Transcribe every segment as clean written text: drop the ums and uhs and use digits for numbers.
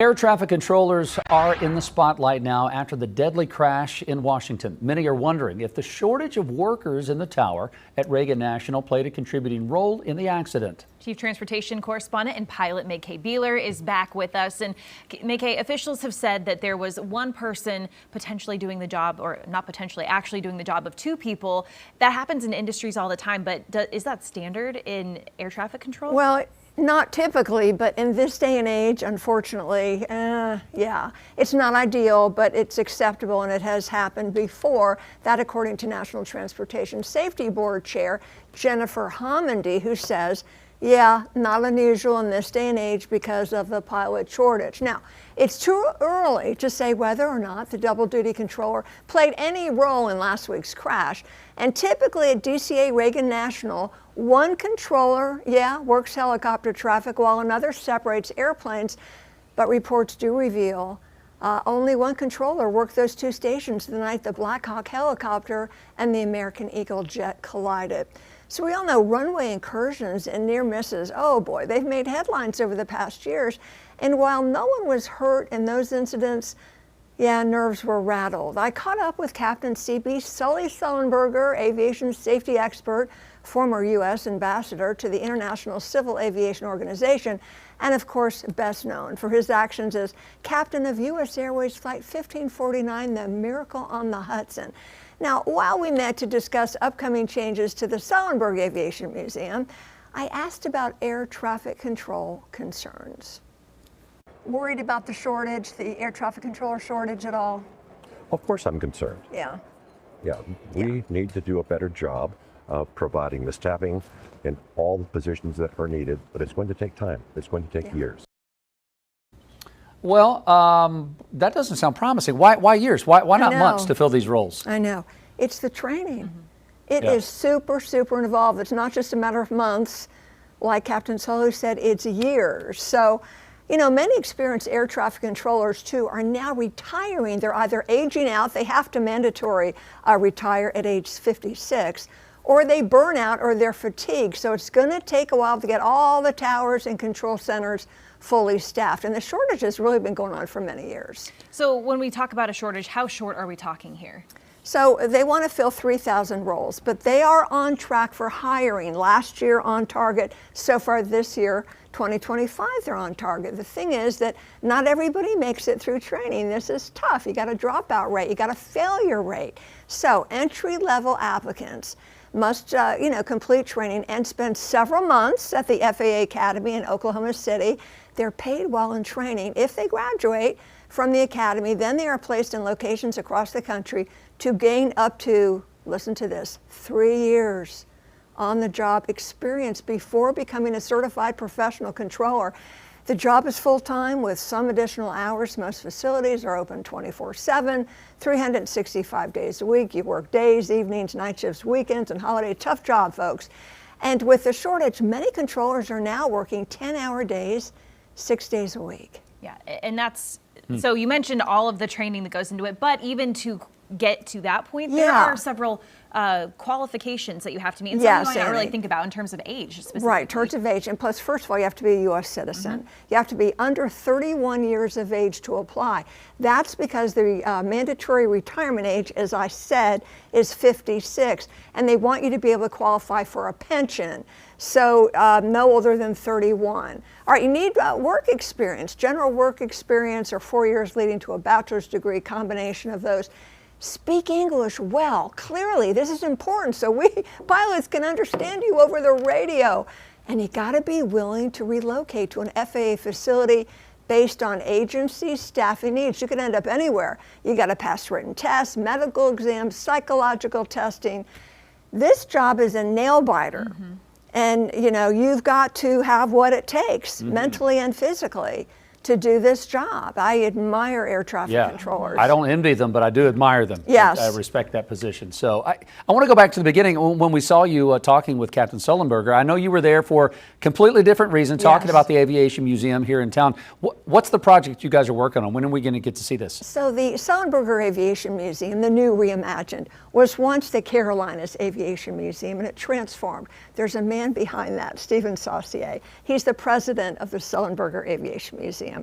Air traffic controllers are in the spotlight now after the deadly crash in Washington. Many are wondering if the shortage of workers in the tower at Reagan National played a contributing role in the accident. Chief Transportation Correspondent and pilot May Beeler is back with us. And May, officials have said that there was one person potentially doing the job, or not potentially, actually doing the job of two people. That happens in industries all the time, but is that standard in air traffic control? Well, not typically, but in this day and age, unfortunately, yeah, it's not ideal, but it's acceptable, and it has happened before. That, according to National Transportation Safety Board Chair Jennifer Homendy, who says, yeah, not unusual in this day and age because of the pilot shortage. Now, it's too early to say whether or not the double duty controller played any role in last week's crash. And typically at DCA Reagan National, one controller, works helicopter traffic while another separates airplanes, but reports do reveal only one controller worked those two stations the night the Black Hawk helicopter and the American Eagle jet collided. So we all know runway incursions and near misses, oh boy, they've made headlines over the past years. And while no one was hurt in those incidents, nerves were rattled. I caught up with Captain Sully Sullenberger, aviation safety expert, former U.S. ambassador to the International Civil Aviation Organization, and of course, best known for his actions as captain of U.S. Airways Flight 1549, the Miracle on the Hudson. Now, while we met to discuss upcoming changes to the Sullenberger Aviation Museum, I asked about air traffic control concerns. Worried about the shortage, the air traffic controller shortage at all? Of course I'm concerned. Yeah. We need to do a better job of providing the staffing in all the positions that are needed, but it's going to take time. It's going to take years. Well, that doesn't sound promising. Why years? Why not months to fill these roles? I know. It's the training. It is super, super involved. It's not just a matter of months. Like Captain Sully said, it's years. So, many experienced air traffic controllers, too, are now retiring. They're either aging out, they have to mandatory retire at age 56, or they burn out or they're fatigued. So it's going to take a while to get all the towers and control centers fully staffed. And the shortage has really been going on for many years. So when we talk about a shortage, how short are we talking here? So they want to fill 3,000 roles, but they are on track for hiring. Last year on target. So far this year, 2025, they're on target. The thing is that not everybody makes it through training. This is tough. You got a dropout rate, you got a failure rate. So entry-level applicants must complete training and spend several months at the FAA Academy in Oklahoma City. They're paid while in training. If they graduate from the academy, then they are placed in locations across the country to gain up to, listen to this, 3 years on-the-job experience before becoming a certified professional controller. The job is full-time with some additional hours. Most facilities are open 24/7, 365 days a week. You work days, evenings, night shifts, weekends, and holiday. Tough job, folks. And with the shortage, many controllers are now working 10-hour days, 6 days a week. Yeah, and that's, so you mentioned all of the training that goes into it, but even to get to that point, there are several qualifications that you have to meet, and some you might not really think about in terms of age specifically. Right, terms of age, and plus, first of all, you have to be a U.S. citizen. You have to be under 31 years of age to apply. That's because the mandatory retirement age, as I said, is 56, and they want you to be able to qualify for a pension, so no older than 31. All right, you need work experience, general work experience, or 4 years leading to a bachelor's degree, combination of those. Speak English well, clearly. This is important so we pilots can understand you over the radio. And you gotta be willing to relocate to an FAA facility based on agency staffing needs. You could end up anywhere. You gotta pass written tests, medical exams, psychological testing. This job is a nail biter. And you've got to have what it takes, mentally and physically, to do this job. I admire air traffic controllers. I don't envy them, but I do admire them. Yes. I respect that position. So I want to go back to the beginning when we saw you talking with Captain Sullenberger. I know you were there for completely different reason, talking about the Aviation Museum here in town. What's the project you guys are working on? When are we going to get to see this? So the Sullenberger Aviation Museum, the new reimagined, was once the Carolinas Aviation Museum, and it transformed. There's a man behind that, Stephen Saucier. He's the president of the Sullenberger Aviation Museum.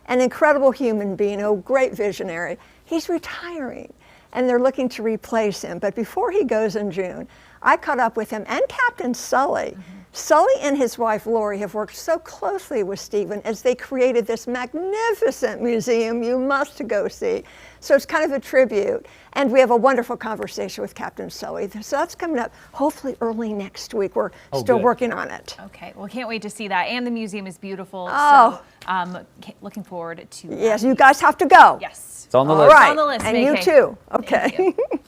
an incredible human being, a great visionary. He's retiring, and they're looking to replace him. But before he goes in June, I caught up with him and Captain Sully. Sully and his wife Lori have worked so closely with Stephen as they created this magnificent museum you must go see. So it's kind of a tribute. And we have a wonderful conversation with Captain Sully. So that's coming up hopefully early next week. We're still good. working on it. Okay, well, can't wait to see that. And the museum is beautiful. Oh. So looking forward to Yes, you guys have to go. Yes. It's on the All list. right. on the list, And you May-Kay. too. Thank Okay. you.